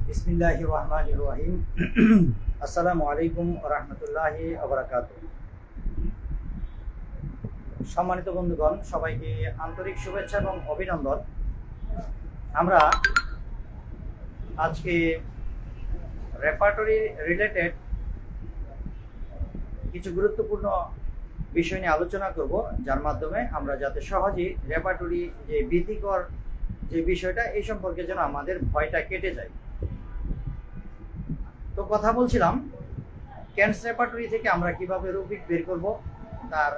বিসমিল্লাহির রহমানির রহিম। আসসালামু আলাইকুম ওয়া রাহমাতুল্লাহি ওয়া বারাকাতুহু। সম্মানিত বন্ধুগণ, সবাইকে আন্তরিক শুভেচ্ছা এবং অভিনন্দন। আমরা আজকে রেপার্টরি রিলেটেড কিছু গুরুত্বপূর্ণ বিষয় নিয়ে আলোচনা করব, যার মাধ্যমে আমরা যাতে সহজেই রেপার্টরি যে ভীতিকর যে বিষয়টা এই সম্পর্কে যেন আমাদের ভয়টা কেটে যায়। তো কথা বলছিলাম ক্যান্স রেপার্টরি থেকে আমরা কিভাবে রুব্রিক বের করব, তার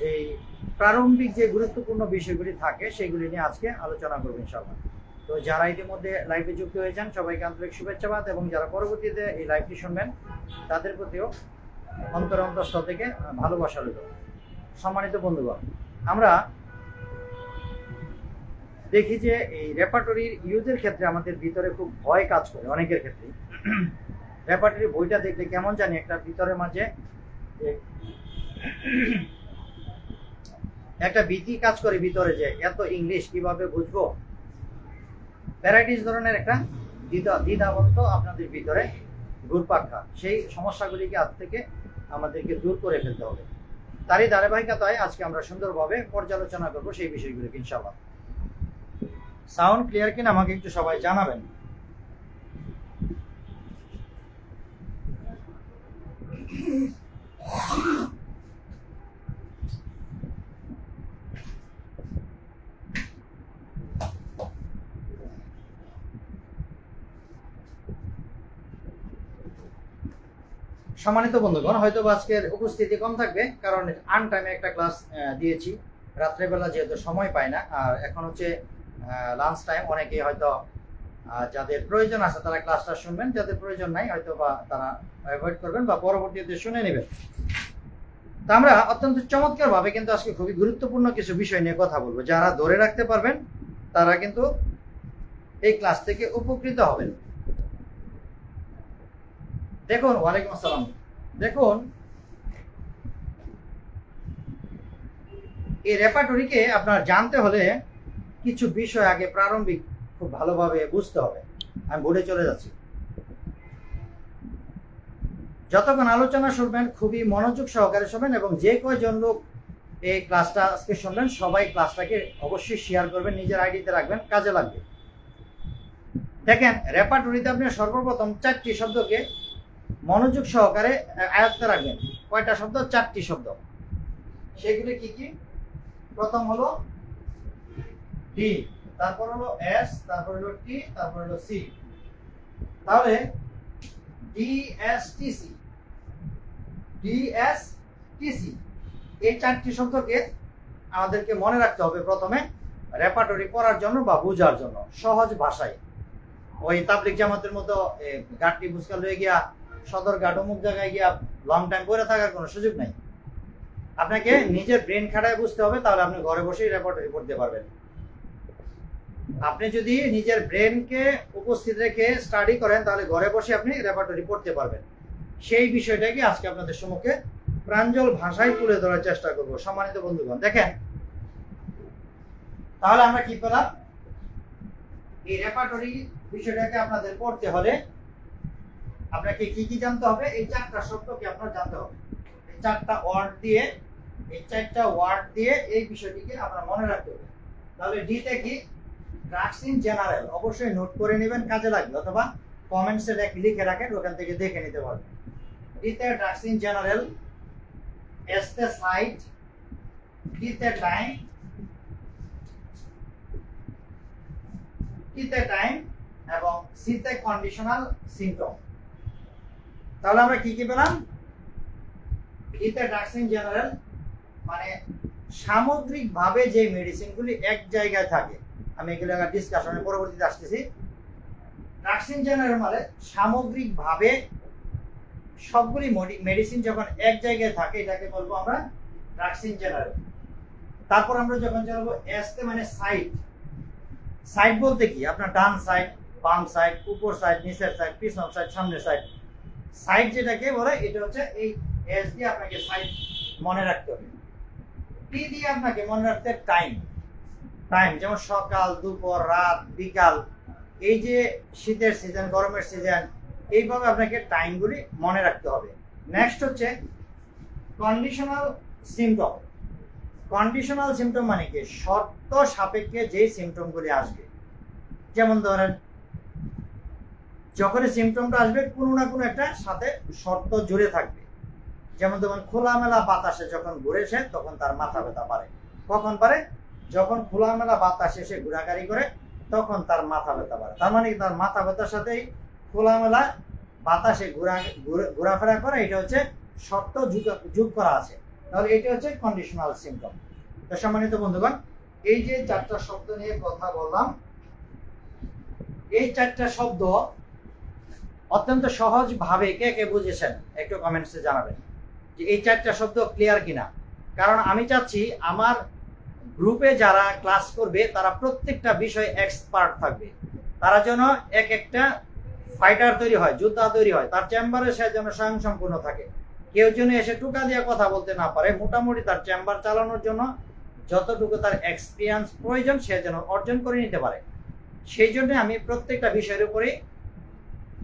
যে প্রারম্ভিক যে গুরুত্বপূর্ণ বিষয়গুলি থাকে সেগুলি নিয়ে আজকে আলোচনা করবো ইনশাআল্লাহ। তো যারা ইতিমধ্যে লাইভে যুক্ত হয়েছেন সবাইকে আন্তরিক শুভেচ্ছাবাদ, এবং যারা পরবর্তীতে এই লাইভটি শুনবেন তাদের প্রতিও অন্তরস্থল থেকে ভালোবাসা রইল। সম্মানিত বন্ধুগণ, আমরা দেখি যে এই রেপার্টরির ইউজের ক্ষেত্রে আমাদের ভিতরে খুব ভয় কাজ করে অনেকের ক্ষেত্রে। রেপার্টরি বইটা দেখলে কেমন জানি একটা ভিতরের মাঝে একটা ভীতি কাজ করে ভিতরে, যে এত ইংলিশ কিভাবে বুঝবো, ভ্যারাইটিস ধরনের একটা দ্বিধাবন্ত আপনাদের ভিতরে ঘুরপাক খা। সেই সমস্যাগুলিকে আজ থেকে আমাদেরকে দূর করে ফেলতে হবে। তারই ধারাবাহিকতায় আজকে আমরা সুন্দরভাবে পর্যালোচনা করবো সেই বিষয়গুলিকে ইনশাআল্লাহ। সাউন্ড ক্লিয়ার কিনা আমাকে একটু সবাই জানাবেন। সম্মানিত বন্ধুগণ, হয়তো আজকের উপস্থিতি কম থাকবে, কারণ আনটাইমে একটা ক্লাস দিয়েছি। রাত্রেবেলা যেহেতু সময় পাই না, আর এখন হচ্ছে লাঞ্চ টাইম, অনেকে হয়তো যাদের প্রয়োজন আছে তারা ক্লাসটা শুনবেন, যাদের প্রয়োজন নাই হয়তো বা তারা অ্যাভয়েড করবেন বা পরবর্তীতে শুনে নেবেন। তা আমরা অত্যন্ত চমৎকারভাবে কিন্তু আজকে খুবই গুরুত্বপূর্ণ কিছু বিষয় নিয়ে কথা বলবো। যারা ধরে রাখতে পারবেন তারা কিন্তু এই ক্লাস থেকে উপকৃত হবেন। দেখুন, ওয়ালাইকুম আসসালাম। দেখুন, এই রেপার্টরিকে আপনার জানতে হলে কিছু বিষয় আগে প্রারম্ভিক খুব ভালোভাবে বুঝতে হবে। আমি ভুলে চলে যাচ্ছি। যতক্ষণ আলোচনা শুনবেন খুবই মনোযোগ সহকারে শুনবেন, এবং যে কয়জন লোক এই ক্লাসটা আজকে শুনবেন সবাই ক্লাসটাকে অবশ্যই শেয়ার করবেন, নিজের আইডিতে রাখবেন, কাজে লাগবে। দেখেন, রেপার্টরিতে আপনি সর্বপ্রথম 4টি শব্দকে মনোযোগ সহকারে আয়ত্তে রাখবেন। কয়টা শব্দ? 4টি শব্দ। সেগুলি কি কি? প্রথম হলো ডি, তারপর হলো এস, তারপর হলো টি, তারপর হলো সি। তাহলে ডিএসটিসি, ডিএসটিসি, এই 4টি শব্দকে আমাদেরকে মনে রাখতে হবে প্রথমে রেপার্টরি পড়ার জন্য বা বোঝার জন্য, সহজ ভাষায়। ওই তাবলিগ জামাতের মতো গাড়টি বুঝকা লয়ে গিয়া সদর ঘাট অমুক জায়গায় গিয়া লং টাইম পড়ে থাকার কোনো সুযোগ নাই। আপনাকে নিজের ব্রেন খাটায় বুঝতে হবে, তাহলে আপনি ঘরে বসেই রেপার্টরি পড়তে পারবেন। আপনি যদি নিজের ব্রেনকে উপস্থিত রেখে স্টাডি করেন তাহলে ঘরে বসে আপনি রেপার্টরি পড়তে পারবেন। সেই বিষয়টাকে আজকে আপনাদের সম্মুখে প্রাঞ্জল ভাষায় তুলে ধরার চেষ্টা করব। সম্মানিত বন্ধুগণ, দেখেন, তাহলে আমরা কি পেলাম? এই রেপার্টরি বিষয়টাকে আপনাদের পড়তে হলে আপনাকে কি কি জানতে হবে? এই 4টা শব্দকে আপনার জানতে হবে। এই 4টা ওয়ার্ড দিয়ে, এই 4টা ওয়ার্ড দিয়ে এই বিষয়টিকে আপনার মনে রাখতে হবে। তাহলে ডিতে কি? Drugs in general. অবশ্যই নোট করে নেবেন, কাজে লাগবে, অথবা কমেন্টসে লিখে রাখেন, ওখান থেকে দেখে নিতে পারবেন। ডিতে ড্রাগস ইন জেনারেল, এসতে সাইট, ডিতে টাইম, টিতে টাইম, এবং সিতে কন্ডিশনাল সিম্পটম। তাহলে আমরা কি কি পেলাম? ডিতে ড্রাগস ইন জেনারেল মানে সামগ্রিকভাবে যে মেডিসিনগুলি এক জায়গায় থাকে, আমি এগুলো ডিসকাশনের পরবর্তীতে আসতেছি। ড্রাগস ইন জেনারেল মানে সামগ্রিকভাবে সবগুলি মেডিসিন যখন এক জায়গায় থাকে এটাকে বলবো আমরা ড্রাগস ইন জেনারেল। তারপর আমরা যখন জানবো এসতে মানে সাইড। সাইড বলতে কি? আপনার ডান সাইড, বাম সাইড, উপর সাইড, নিচের সাইড, পিছন সাইড, সামনের সাইড। সাইড যেটাকে বলে এটা হচ্ছে এই এস দিয়ে আপনাকে সাইড মনে রাখতে হবে। টি দিয়ে আপনাকে মনে রাখতে টাইম। টাইম যেমন সকাল, দুপুর, রাত, বিকাল, এই যে শীতের সিজন, গরমের সিজন, এইভাবে আপনাকে টাইমগুলি মনে রাখতে হবে। নেক্সট হচ্ছে কন্ডিশনাল সিমটম। কন্ডিশনাল সিমটম মানে কি, শর্ত সাপেক্ষে যে সিমটমগুলি আসবে। যেমন ধরেন যখন সিমটমটা আসবে কোনো না কোনো একটা সাথে শর্ত জুড়ে থাকবে। যেমন ধরুন খোলামেলা বাতাসে যখন ঘুরেছে তখন তার মাথা ব্যথা পারে। কখন পারে? যখন খোলামেলা বাতাসে সে ঘোরাঘুরি করে তখন তার মাথা ব্যথা পারে। তার মানে তার মাথা ব্যথার সাথেই খোলামেলা বাতাসে ঘোরাফেরা করে, এটা হচ্ছে শর্ত যোগ করা আছে। তাহলে এটা হচ্ছে কন্ডিশনাল সিমটম। তো সম্মানিত বন্ধুগণ, এই যে 4টা শব্দ নিয়ে কথা বললাম, এই 4টা শব্দ অত্যন্ত সহজ ভাবে কে কে বুঝেছেন একটু কমেন্টসে জানাবেন যে এই 4টা শব্দ ক্লিয়ার কিনা। কারণ আমি চাচ্ছি আমার গ্রুপে যারা ক্লাস করবে তারা প্রত্যেকটা বিষয়ে এক্সপার্ট থাকবে। তারা যেন এক একটা ফাইটার তৈরি হয়, যোদ্ধা তৈরি হয়, তার চেম্বারে সে যেন স্বয়ংসম্পূর্ণ থাকে। কেউ যেন এসে টুকা দিয়ে কথা বলতে না পারে। মোটামুটি তার চেম্বার চালানোর জন্য যতটুকু তার এক্সপিরিয়েন্স প্রয়োজন সে যেন অর্জন করে নিতে পারে। সেই জন্য আমি প্রত্যেকটা বিষয়ের উপরে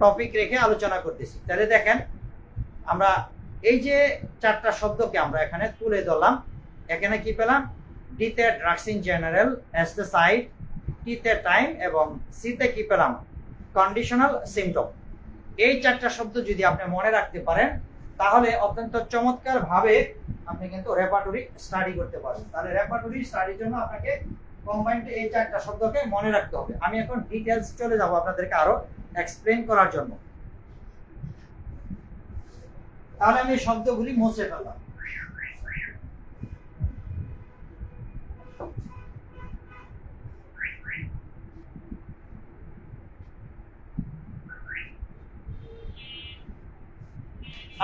টপিক রেখে আলোচনা করতেছি। তাহলে দেখেন আমরা এই যে 4টা শব্দকে আমরা এখানে তুলে ধরলাম। এখানে কি পেলাম? ডিতে ড্রাগস ইন জেনারেল, এস তে সাইড, টিতে টাইম এবং সিতে কি পেলাম? Conditional symptom. এই 4টা শব্দ যদি আপনি মনে রাখতে পারেন তাহলে অত্যন্ত চমৎকার ভাবে আপনি কিন্তু রেপার্টরি স্টাডি করতে পারবেন। তাহলে রেপার্টরি স্টাডির জন্য আপনাকে কম্বাইন্ড এই 4টা শব্দকে মনে রাখতে হবে। আমি এখন ডিটেইলস চলে যাব আপনাদেরকে আরো এক্সপ্লেইন করার জন্য। তাহলে আমি শব্দগুলি মুছে ফেললাম।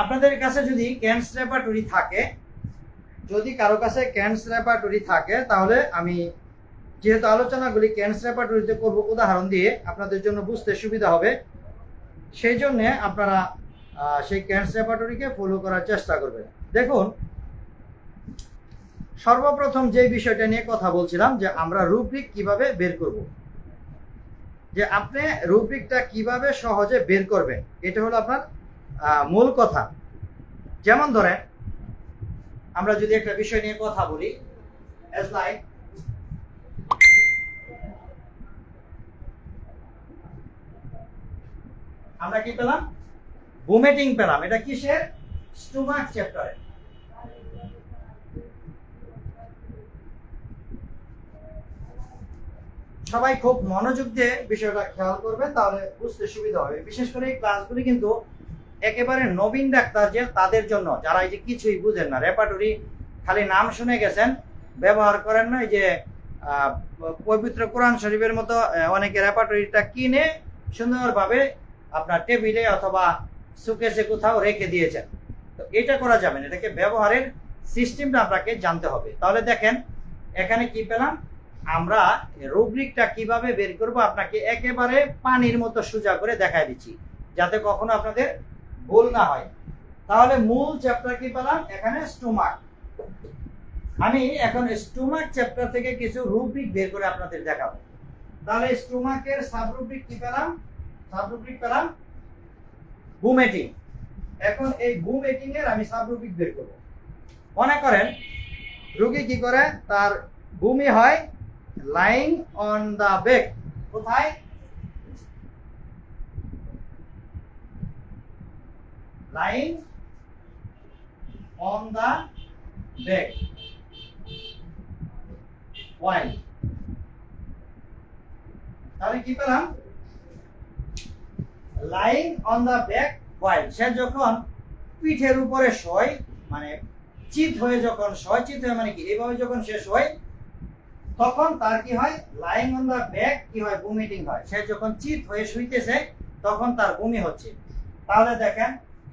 আপনাদের কাছে যদি ক্যান্স রেপার্টরি থাকে, যদি কারো কাছে ক্যান্স রেপার্টরি থাকে তাহলে আমি যেহেতু আলোচনাগুলি ক্যান্স রেপার্টরিতে করব উদাহরণ দিয়ে আপনাদের জন্য বুঝতে সুবিধা হবে, সেই জন্য আপনারা সেই ক্যান্স রেপার্টরিকে ফলো করার চেষ্টা করবেন। দেখুন সর্বপ্রথম যে বিষয়টা নিয়ে কথা বলছিলাম যে আমরা রুব্রিক কিভাবে বের করব, যে আপনি রুব্রিকটা কিভাবে সহজে বের করবেন, এটা হলো আপনার মূল কথা। যেমন ধরেন আমরা যদি একটা বিষয় নিয়ে কথা বলি, as like আমরা কি পেলাম? ভমিটিং পেলাম। এটা কিসের? স্টোমাক চ্যাপ্টারে। সবাই খুব মনোযোগ দিয়ে বিষয়টা খেয়াল করবেন, তাহলে বুঝতে সুবিধা হবে। বিশেষ করে এই ক্লাসগুলি কিন্তু একেবারে নবীন ডাক্তার যে তাদের জন্য, যারা এই যে কিছুই বুঝেন না, রেপার্টরি খালি নাম শুনে গেছেন, ব্যবহার করেন না। এই যে পবিত্র কোরআন শরীফের মতো অনেকে রেপার্টরিটা কিনে সুন্দরভাবে আপনার টেবিলে অথবা সুকেসে কোথাও রেখে দিয়েছেন। তো এটা করা যাবে না, এটাকে ব্যবহারের সিস্টেমটা আপনাকে জানতে হবে। তাহলে দেখেন এখানে কি পেলাম, আমরা রুব্রিকটা কিভাবে বের করব আপনাকে একেবারে পানির মতো সোজা করে দেখাই দিচ্ছি, যাতে কখনো আপনাদের ভুল না হয়। তাহলে মূল চ্যাপ্টার কি পেলাম? এখানে স্টোমাক। আমি এখন স্টোমাক চ্যাপ্টার থেকে কিছু রুব্রিক বের করে আপনাদের দেখাবো। তাহলে স্টোমাকের সাব রুব্রিক কি পেলাম? সাব রুব্রিক পেলাম ভমিটিং। এখন এই ভমিটিং এর আমি সাব রুব্রিক বের করব। মনে করেন রোগী কি করে, তার বমি হয় লাইং অন দা ব্যাক। কোথায়? Lying on the back. Why. তাহলে কি পেলাম? Lying on the back why. সে যখন পিঠের উপরে শোয়, মানে চিত হয়ে যখন শোয়, চিত হয়ে মানে কি এইভাবে যখন সে শোয়, তখন তার কি হয়? লাইং অন দা ব্যাক কি হয়? ভমিটিং হয়। সে যখন চিত হয়ে শুইতেছে তখন তার বমি হচ্ছে। তাহলে দেখেন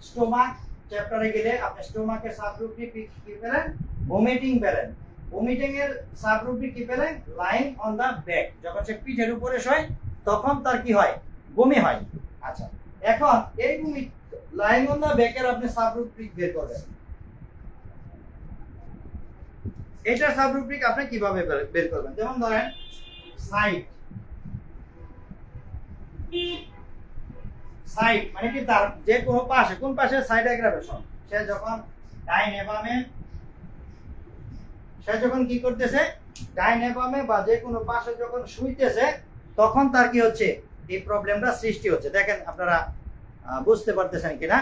স্টোমাক চ্যাপ্টারে গেলে আপনি স্টোমাকের সাবরুব্রিক কি পেলেন? ভমিটিং পেলেন। ভমিটিং এর সাবরুব্রিক কি পেলেন? Lying on the back. যখন সে পিঠের উপরে শোয় তখন তার কি হয়? বমি হয়। আচ্ছা, এখন এই বমি লাইং অন দা ব্যাক এর আপনি সাবরুব্রিক বের করবেন। এটা সাবরুব্রিক আপনি কিভাবে বের করবেন? যেমন ধরেন সাইড, সাইড মানে কি তার যে কোনো পাশে, কোন পাশে সাইড অ্যাগ্রাভেশন, সে যখন ডাইনে বামে, সে যখন কি করতেছে ডাইনে বামে বা যে কোনো পাশে যখন শুইতেছে, তখন তার কি হচ্ছে এই প্রবলেমটা সৃষ্টি হচ্ছে। দেখেন আপনারা বুঝতে পারতেছেন কিনা।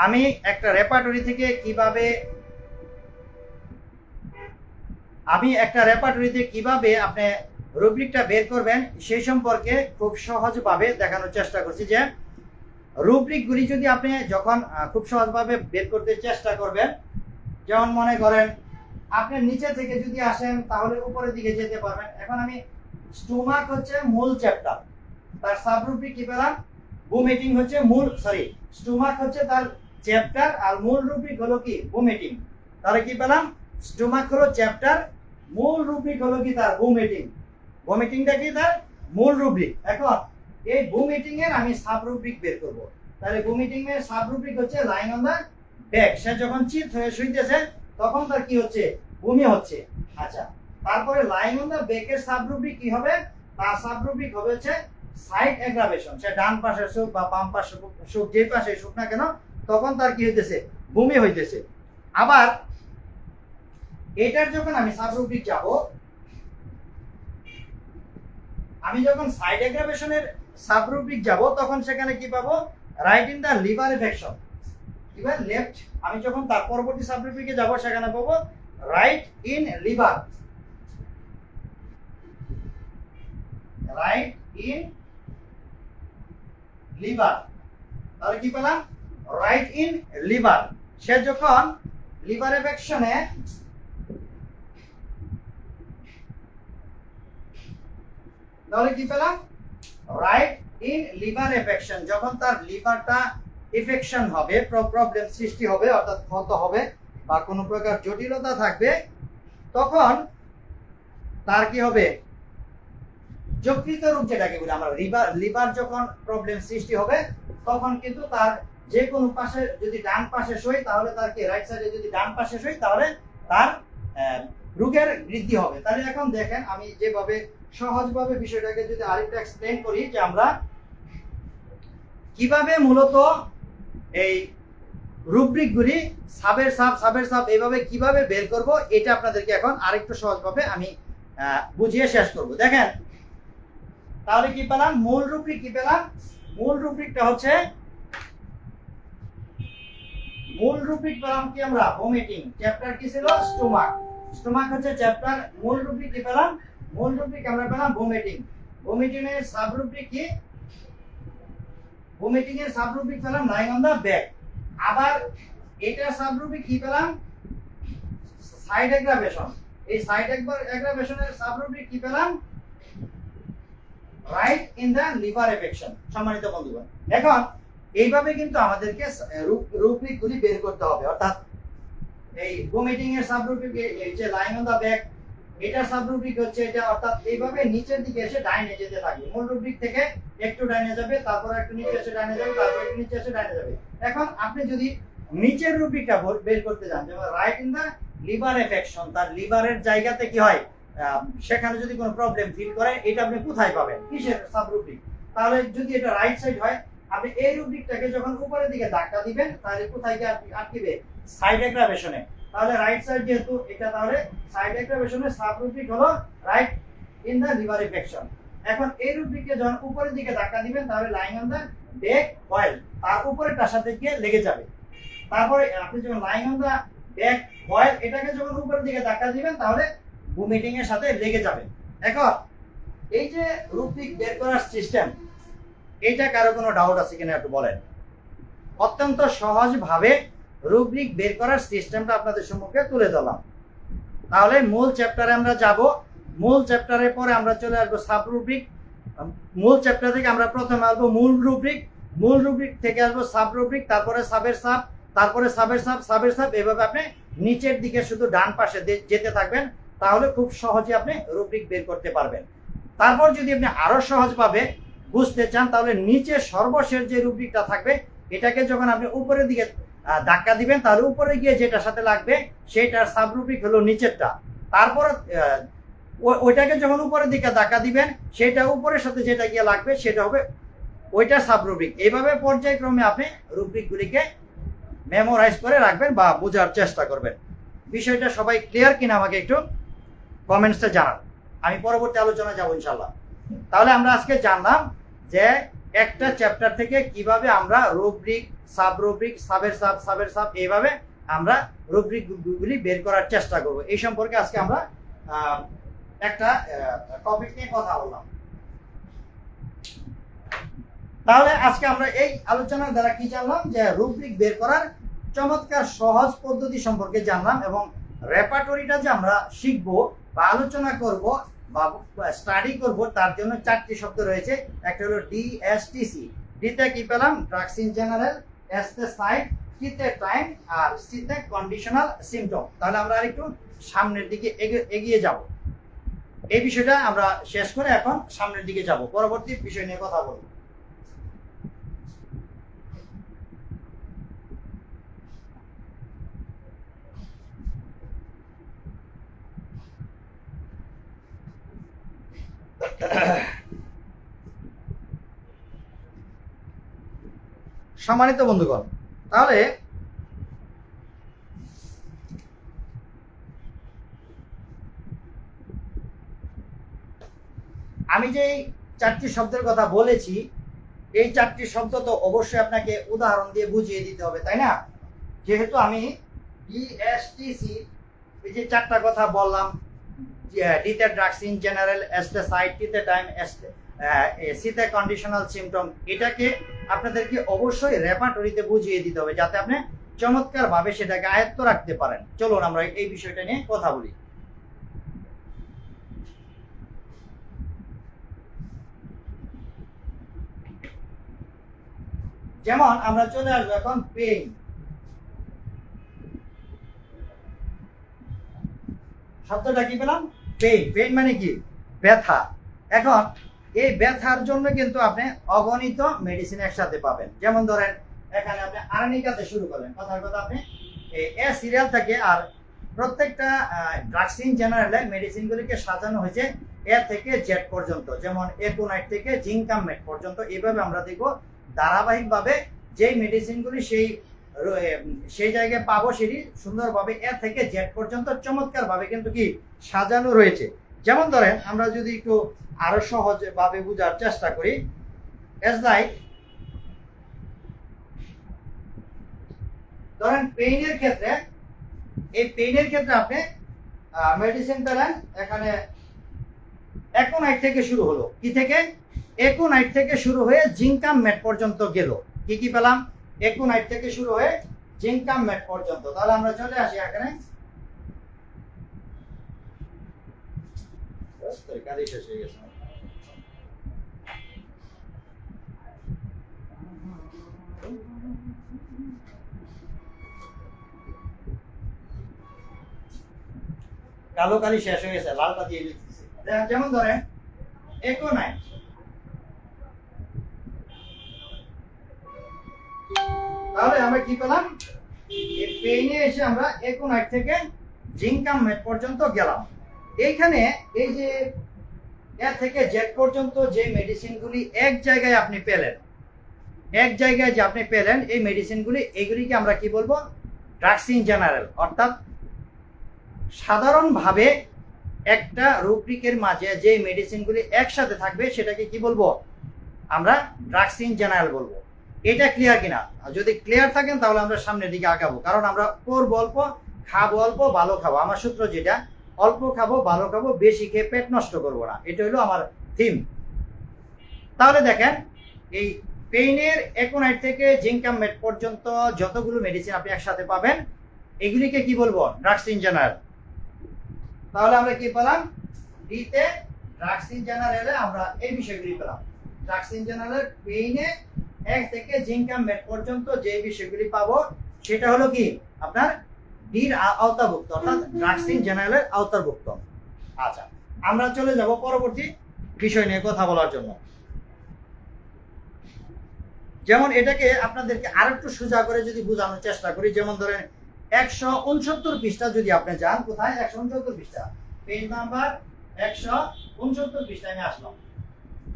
আমি একটা রেপার্টরি থেকে কিভাবে আপনি রুব্রিকটা বের করবেন সেই সম্পর্কে খুব সহজভাবে দেখানোর চেষ্টা করছি। যে রুব্রিকগুলি যদি আপনি যখন খুব সহজভাবে বের করতে চেষ্টা করবেন, যেমন মনে করেন আপনি নিচে থেকে যদি আসেন তাহলে উপরের দিকে যেতে পারবেন। এখন আমি স্টোমাক হচ্ছে মূল চ্যাপ্টার, তার সাব রুব্রিক কি পেলাম, ভমিটিং হচ্ছে স্টোমাক হচ্ছে তার চ্যাপ্টার, আর মূল রুব্রিক হলো কি ভমিটিং। তাহলে কি পেলাম, স্টোমাক হলো চ্যাপ্টার, মূল রুব্রিক হলো কি তার ভমিটিং। ভমিটিংটা কি তার মূল রুব্রিক। এখন এই ভমিটিং এর আমি সাব রুব্রিক বের করব। তাহলে ভমিটিং এর সাব রুব্রিক হচ্ছে লাইং অন দা ব্যাক। সে যখন চিত হয়ে শুইতেছে তখন তার কি হচ্ছে, বমি হচ্ছে। আচ্ছা, তারপরে লাইং অন দা ব্যাক এর সাব রুব্রিক কি হবে, তার সাব রুব্রিক হবে হচ্ছে সাইড অ্যাগ্রাভেশন। সে ডান পাশে শুক বা বাম পাশে শুক, যে পাশে শুক না কেন, তখন তার কি হইতেছে, বমি হইতেছে। আবার এটার যখন আমি সাব রুব্রিক যাব, আমি যখন সাইড অ্যাগ্রাভেশনের সাব রুব্রিক যাব, তখন সেখানে কি পাবো, right in the liver affection. এবার লেফট, আমি যখন তার পরবর্তী সাব রুব্রিকে যাব সেখানে পাবো right in liver, right in liver. তাহলে কি পেলাম, রাইট ইন লিভার। সে যখন লিভার এফেকশনে, তাহলে কি পেলাম, রাইট ইন লিভার এফেকশন। যখন তার লিভারটা ইনফেকশন হবে, প্রবলেম সৃষ্টি হবে, অর্থাৎ ক্ষত হবে বা কোনো প্রকার জটিলতা থাকবে, তখন তার কি হবে, যকৃত রোগ যেটাকে বলি আমরা, লিভার যখন প্রবলেম সৃষ্টি হবে, তখন কিন্তু তার যে কোনো পাশে, যদি ডান পাশে শুই তাহলে তার কি, রাইট সাইডে যদি ডান পাশে শুই তাহলে তার রোগের বৃদ্ধি হবে। তাহলে এখন দেখেন আমি যেভাবে সহজভাবে বিষয়টাকে যদি আরেকটা এক্সপ্লেইন করি, যে আমরা কিভাবে মূলত এই রুব্রিকগুলি সাবের সাব এইভাবে কিভাবে বের করব, এটা আপনাদেরকে এখন আরেকটু সহজভাবে আমি বুঝিয়ে শেষ করব। দেখেন তাহলে কি পেলাম, মূল রুব্রিক কি পেলাম, মূল রুব্রিকটা হচ্ছে, মূল রুব্রিক পেলাম কি আমরা, ভমিটিং। চ্যাপ্টার কি ছিল, স্টোমাক। স্টোমাক হচ্ছে চ্যাপ্টার, মূল রুব্রিক কি পেলাম, মূল রুব্রিক আমরা পেলাম ভমিটিং। ভমিটিং এর সাব রুব্রিক কি, ভমিটিং এর সাব রুব্রিক পেলাম লাইং অন দা ব্যাক। আবার এটার সাব রুব্রিক কি পেলাম, সাইড অ্যাগ্রাভেশন। এই সাইড অ্যাগ্রাভেশনের সাব রুব্রিক কি পেলাম, right in the liver affection. সম্মানিত বন্ধুগণ, এখন এইভাবে কিন্তু আমাদেরকে রুব্রিক গুলি বের করতে হবে। অর্থাৎ এই ভমিটিং এর সাব রুব্রিক এই যে লাইং অন দা ব্যাক, এটার সাব রুব্রিক হচ্ছে এটা। অর্থাৎ এইভাবে নিচের দিকে এসে ডাইনে যেতে থাকবে, মূল রুব্রিক থেকে একটু ডাইনে যাবে, তারপর একটু নিচে এসে ডাইনে যাবে, তারপর একটু নিচে এসে ডাইনে যাবে। এখন আপনি যদি নিচের রুব্রিকটা বের করতে যান, যেমন right in the liver affection, তার লিভারের জায়গাতে কি হয়, সেখানে যদি কোনো প্রবলেম ফিল করে, এটা আপনি কোথায় পাবেন, কিসের সাব রুব্রিক। তাহলে যদি এটা রাইট সাইড হয়, আপনি এই রুব্রিকটাকে যখন উপরের দিকে ধাক্কা দিবেন, তাহলে কোথায় গিয়ে আটকিবে, সাইড অ্যাগ্রাভেশনে। তাহলে রাইট সাইড যেহেতু এটা, তাহলে সাইড অ্যাগ্রাভেশনের সাব রুব্রিক হলো right in the liver infection. এখন এই রুব্রিককে যখন উপরের দিকে ধাক্কা দিবেন, তাহলে lying on the back boil, তার উপরেরটার সাথে গিয়ে লেগে যাবে। তারপরে আপনি যখন lying on the back boil, এটাকে যখন উপরের দিকে ধাক্কা দিবেন, তাহলে ভমিটিং এর সাথে লেগে যাবে। এখন এই যে রুব্রিক বের করার সিস্টেম, এইটা কারো কোনো ডাউট আছে কিনা একটু বলেন। অত্যন্ত সহজভাবে রুব্রিক বের করার সিস্টেমটা আপনাদের সম্মুখে তুলে ধরলাম। তাহলে মূল চ্যাপ্টারে আমরা যাব, মূল চ্যাপ্টারের পরে আমরা চলে আসবো সাব রুব্রিক। মূল চ্যাপ্টার থেকে আমরা প্রথমে আসবো মূল রুব্রিক, মূল রুব্রিক থেকে আসবো সাব রুব্রিক, তারপরে সাবের সাব, তারপরে সাবের সাব, সাবের সাব, এভাবে আপনি নিচের দিকে শুধু ডান পাশে যেতে থাকবেন, তাহলে খুব সহজে আপনি রুব্রিক বের করতে পারবেন। তারপর যদি আপনি আরো সহজভাবে বুঝতে চান, তাহলে নিচে সর্বশেষ যে রুব্রিকটা থাকবে, এটাকে যখন আপনি উপরের দিকে ধাক্কা দিবেন, তাহলে উপরে গিয়ে যেটা সাথে লাগবে সেটার সাব রুব্রিক হলো নিচেরটা। তারপর ওইটাকে যখন উপরের দিকে ধাক্কা দিবেন, সেটা উপরের সাথে যেটা গিয়ে লাগবে সেটা হবে ওইটা সাব রুব্রিক। এইভাবে পর্যায়ক্রমে আপনি রুব্রিকগুলিকে মেমোরাইজ করে রাখবেন বা বোঝার চেষ্টা করবেন। বিষয়টা সবাই ক্লিয়ার কিনা আমাকে একটু কমেন্টসে জানান, আমি পরবর্তী আলোচনা যাব ইনশাল্লাহ। তাহলে আমরা আজকে জানলাম যে একটা চ্যাপ্টার থেকে কিভাবে আমরা রুব্রিক, সাব রুব্রিক, সাবের সাব, সাবের সাব, এইভাবে আমরা রুব্রিকগুলি বের করার চেষ্টা করব। এই সম্পর্কে আজকে আমরা একটা টপিক নিয়ে কথা বললাম। তাহলে আজকে আমরা এই আলোচনার দ্বারা কি জানলাম, যে রুব্রিক বের করার চমৎকার সহজ পদ্ধতি সম্পর্কে জানলাম, এবং রেপার্টরিটা যে আমরা শিখবো বা আলোচনা করব বা স্টাডি করব, তার জন্য 4টি শব্দ রয়েছে। একটা হলো ডিএসটিসি, ডিতে কি পেলাম, ড্রাগস ইন জেনারেল, এসতে সাইড, টিতে টাইম, আর সিতে কন্ডিশনাল সিম্পটম। তাহলে আমরা আরেকটু সামনের দিকে এগিয়ে যাব। এই বিষয়টা আমরা শেষ করে এখন সামনের দিকে যাব, পরবর্তী বিষয় নিয়ে কথা বলবো। সম্মানিত বন্ধুগণ, তাহলে আমি যে 4টি শব্দের কথা বলেছি, এই 4টি শব্দ তো অবশ্যই আপনাকে উদাহরণ দিয়ে বুঝিয়ে দিতে হবে, তাই না? যেহেতু আমি ডিএসটিসি এই যে 4টা কথা বললাম, ডিতে ড্রাগস ইন জেনারেল, এসতে সাইড, টিতে টাইম, সিতে কন্ডিশনাল সিম্পটম, এটাকে আপনাদেরকে অবশ্যই রেপার্টরিতে বুঝিয়ে দিতে হবে, যাতে আপনি চমৎকার ভাবে সেটাকে আয়ত্ত রাখতে পারেন। চলুন আমরা এই বিষয়টা নিয়ে কথা বলি। যেমন আমরা চলে আসবো এখন পেইন। শব্দটা কি পেলাম, পেইন। পেইন মানে কি, ব্যথা। এখন এই ব্যথার জন্য কিন্তু আপনি অগণিত মেডিসিন একসাথে পাবেন। যেমন ধরেন এখানে আপনি আর্নিকাতে শুরু করলেন, কথার কথা আপনি এ সিরিয়াল থেকে, আর প্রত্যেকটা ড্রাগস ইন জেনারেলে মেডিসিনগুলিকে সাজানো হয়েছে এ থেকে জেড পর্যন্ত, যেমন একুনাইট থেকে জিঙ্কামেট পর্যন্ত। এইভাবে আমরা দেখবো ধারাবাহিকভাবে যেই মেডিসিনগুলি সেই জায়গায় পাবো, সেটি সুন্দরভাবে এ থেকে জেড পর্যন্ত চমৎকার ভাবে কিন্তু কি সাজানো রয়েছে। যেমন ধরেন আমরা যদি একটু আরো সহজ ভাবে বোঝার চেষ্টা করি, এজ লাইক ধরেন পেইনের ক্ষেত্রে, এই পেইনের ক্ষেত্রে আপনি মেডিসিন পেলেন এখানে একুনাইট থেকে শুরু হলো, কি থেকে, একুনাইট থেকে শুরু হয়ে জিঙ্কামেট পর্যন্ত গেল। কি কি পেলাম, একুনাইট থেকে শুরু হয়ে জিঙ্কামেট পর্যন্ত। তাহলে আমরা চলে আসি এখানে, শেষ হয়ে গেছে। কালো কালি শেষ হয়ে গেছে, লালটা দিয়ে লিখতেছি। যেমন ধরেন একুনাইট, তাহলে আমরা কি পেলাম, এই পেইনে এসে আমরা একুনাইট থেকে জিঙ্কামেট পর্যন্ত গেলাম। এইখানে এই যে এ থেকে জেড পর্যন্ত যে মেডিসিনগুলি এক জায়গায় আপনি পেলেন, এক জায়গায় যে আপনি পেলেন এই মেডিসিনগুলি, এগুলিকে আমরা কি বলবো, ড্রাগস ইন জেনারেল। অর্থাৎ সাধারণভাবে একটা রুব্রিকের মাঝে যে মেডিসিনগুলি একসাথে থাকবে সেটাকে কি বলবো, আমরা ড্রাগস ইন জেনারেল বলবো। এটা ক্লিয়ার কিনা? যদি ক্লিয়ার থাকেন তাহলে আমরা সামনের দিকে আগাবো, কারণ আমরা পড়বো অল্প, খাবো অল্প, ভালো খাবো। আমার সূত্র যেটা, অল্প খাবো, ভালো খাবো, বেশি খেয়ে পেট নষ্ট করবো না, এটা হলো আমার থিম। তাহলে দেখেন এই পেইনের একুনাইট থেকে জিঙ্কামেট পর্যন্ত যতগুলো মেডিসিন আপনি একসাথে পাবেন, এগুলিকে কি বলবো, ড্রাগস ইন জেনারেল। তাহলে আমরা কি পেলাম, ডিতে ড্রাগস ইন জেনারেলে আমরা এই বিষয়গুলি পেলাম। ড্রাগস ইন জেনারেল পেইনে এক থেকে জিঙ্কামেট পর্যন্ত যে বিষয়গুলি পাবো সেটা হলো কি আপনার ডির আওতাভুক্ত, অর্থাৎ ড্রাগস ইন জেনারেলের আওতাভুক্ত। আচ্ছা, আমরা চলে যাব পরবর্তী বিষয় নিয়ে কথা বলার জন্য। যেমন এটাকে আপনাদেরকে আরেকটু সোজা করে যদি বোঝানোর চেষ্টা করি, যেমন ধরেন 169 পৃষ্ঠা যদি আপনি যান, কোথায়, 169 পৃষ্ঠা, পেজ নাম্বার 169 পৃষ্ঠায় আমি আসলাম।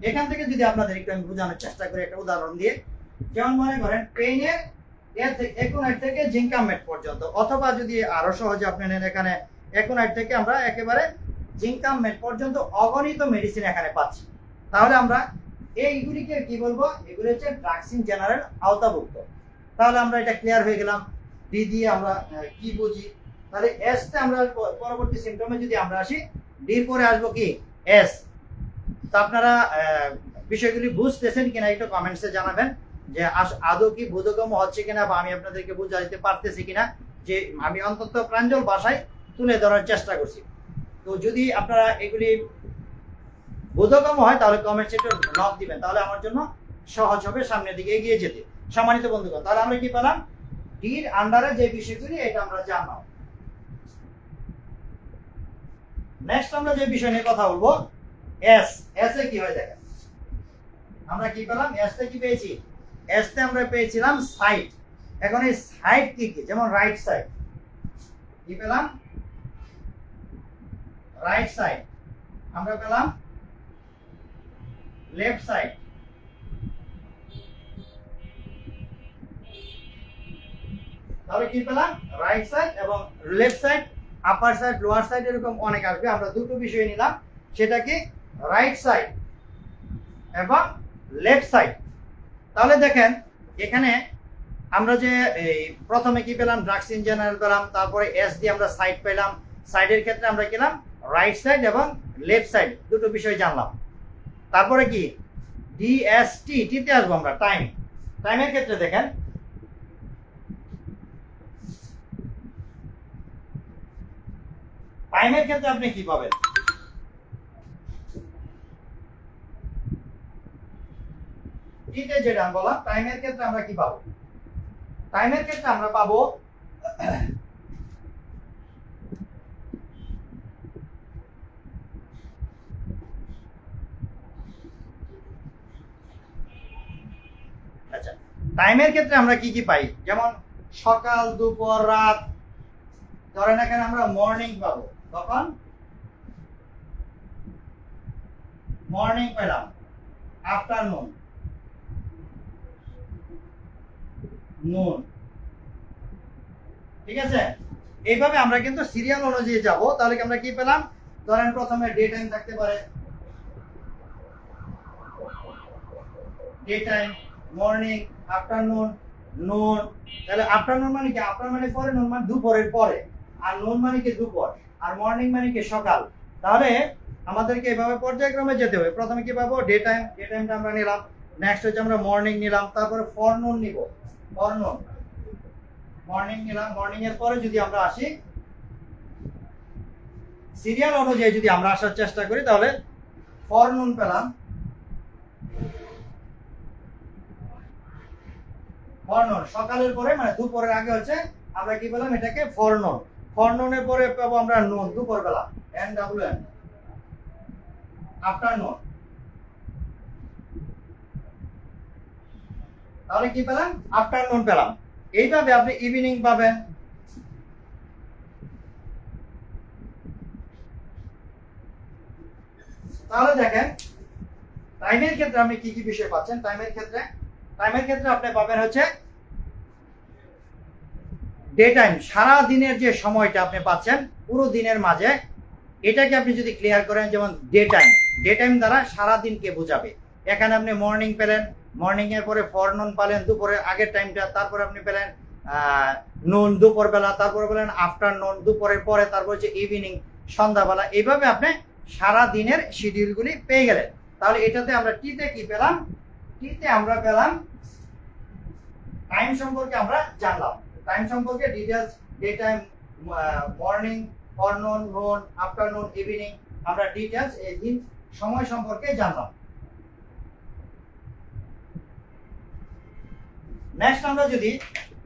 এখান থেকে যদি আপনাদের একটু আমি বোঝানোর চেষ্টা করি একটা উদাহরণ দিয়ে, যেমন মনে করেন পেইনের একুনাইট থেকে জিঙ্কামেট পর্যন্ত, অথবা যদি আরো সহজে আপনি নেন, এখানে একুনাইট থেকে আমরা একেবারে জিঙ্কামেট পর্যন্ত অগণিত মেডিসিন এখানে পাচ্ছি। তাহলে আমরা এইগুলিকে কি বলবো, এগুলি হচ্ছে ড্রাগস ইন জেনারেল আওতাভুক্ত। তাহলে আমরা এটা ক্লিয়ার হয়ে গেলাম। ডি দিয়ে আমরা কি বুঝি, তাহলে এস তে আমরা পরবর্তী সিম্পটমে যদি আমরা আসি, ডির পরে আসবো কি এস। তো আপনারা বিষয়গুলি বুঝতেছেন কিনা একটু কমেন্টসে জানাবেন, যে আদৌ কি বোধগম্য হচ্ছে কিনা, বা আমি আপনাদেরকে বুঝাইতে পারতেছি কিনা, যে আমি অন্তত প্রাঞ্জল ভাষায় তুলে ধরার চেষ্টা করছি। তো যদি আপনারা এগুলি বোধগম্য হয় তাহলে কমেন্টসে একটু নক দিবেন, তাহলে আমার জন্য সহজ হবে সামনের দিকে এগিয়ে যেতে। সম্মানিত বন্ধুগণ, তাহলে আমরা কি পেলাম, ডির আন্ডারে যে বিষয়গুলি এটা আমরা জানলাম। নেক্সট আমরা যে বিষয় নিয়ে কথা বলবো, এস। এস এ কি হয় দেখেন, আমরা কি পেলাম, এস তে কি পেয়েছি, এস তে আমরা পেয়েছিলাম সাইড। এখন এই সাইড কি কি, যেমন রাইট সাইড, কি পেলাম, রাইট সাইড। আমরা পেলাম লেফট সাইড। তাহলে কি পেলাম, রাইট সাইড এবং লেফট সাইড, আপার সাইড, লোয়ার সাইড, এরকম অনেক আসবে। আমরা দুটো বিষয় নিলাম, সেটা কি রাইট সাইড এবং লেফট সাইড। তাহলে দেখেন এখানে আমরা যে এই প্রথমে কি পেলাম, ড্রাগস ইন জেনারেল পেলাম, তারপরে এস দিয়ে আমরা সাইড পেলাম। সাইডের ক্ষেত্রে আমরা পেলাম রাইট সাইড এবং লেফট সাইড, দুটো বিষয় জানলাম। তারপরে কি ডিএসটি, টিতে আসবো আমরা টাইম। টাইমের ক্ষেত্রে দেখেন, টাইমের ক্ষেত্রে আপনি কি পাবেন, টিতে যেটা বললাম, টাইমের ক্ষেত্রে আমরা কি পাবো, টাইমের ক্ষেত্রে আমরা পাবো আচ্ছা, টাইমের ক্ষেত্রে আমরা কি কি পাই, যেমন সকাল, দুপুর, রাত। ধরেন এখানে আমরা মর্নিং পাবো, তখন মর্নিং পেলাম, আফটারনুন, নুন। ঠিক আছে, এইভাবে আমরা কিন্তু সিরিয়াল অনুযায়ী যাব। তাহলে আমরা কি পেলাম, ধরেন প্রথমে ডে টাইম থাকতে পারে, ডে টাইম, মর্নিং, আফটারনুন, নুন। তাহলে আফটারনুন মানে কি, আফটার মানে পরে, নুন মানে দুপুরের পরে, আর নুন মানে কি দুপুর, আর মর্নিং মানে কি সকাল। তাহলে আমাদেরকে এভাবে পর্যায়ক্রমে যেতে হবে। প্রথমে কি পাবো, ডে টাইম, ডে টাইমটা আমরা নিলাম। নেক্সট হচ্ছে আমরা মর্নিং নিলাম, তারপরে ফরনুন নিব, ফরনুন, মর্নিং নিলাম। মর্নিং এর পরে যদি আমরা আসি সিরিয়াল অনুযায়ী যদি আমরা আসার চেষ্টা করি, তাহলে ফরনুন পেলাম, ফরনুন সকালের পরে, মানে দুপুরের আগে হচ্ছে আমরা কি পেলাম, এটাকে ফরনুন। ফরনুনের পরে পাবো আমরা নুন, দুপুর বেলা, NWN, আফটারনুন। তাহলে কি পেলাম, আফটারনুন পেলাম। এইভাবে আপনি ইভিনিং পাবেন। তাহলে দেখেন টাইমের ক্ষেত্রে আপনি কি কি বিষয় পাচ্ছেন। টাইমের ক্ষেত্রে আপনি পাবেন হচ্ছে ডে টাইম, সারা দিনের যে সময়টা আপনি পাচ্ছেন পুরো দিনের মাঝে, এটাকে আপনি যদি ক্লিয়ার করেন, যেমন ডে টাইম দ্বারা সারা দিনকে বোঝাবে। এখানে আপনি মর্নিং পেলেন, মর্নিং এর পরে ফরনুন পেলেন, দুপুরের আগের টাইমটা, তারপরে আপনি পেলেন নুন, দুপুর বেলা, তারপরে পেলেন আফটারনুন, দুপুরের পরে, তারপর হচ্ছে ইভিনিং, সন্ধ্যাবেলা। এইভাবে আপনি সারা দিনের শিডিউলগুলি পেয়ে গেলেন। তাহলে এটাতে আমরা টিতে কি পেলাম, টিতে আমরা পেলাম টাইম সম্পর্কে আমরা জানলাম। টাইম সম্পর্কে ডিটেইলস, ডে টাইম, মর্নিং, ফরনুন, নুন, আফটারনুন, ইভিনিং, আমরা ডিটেইলস এই দিন সময় সম্পর্কে জানলাম। নেক্সট আমরা যদি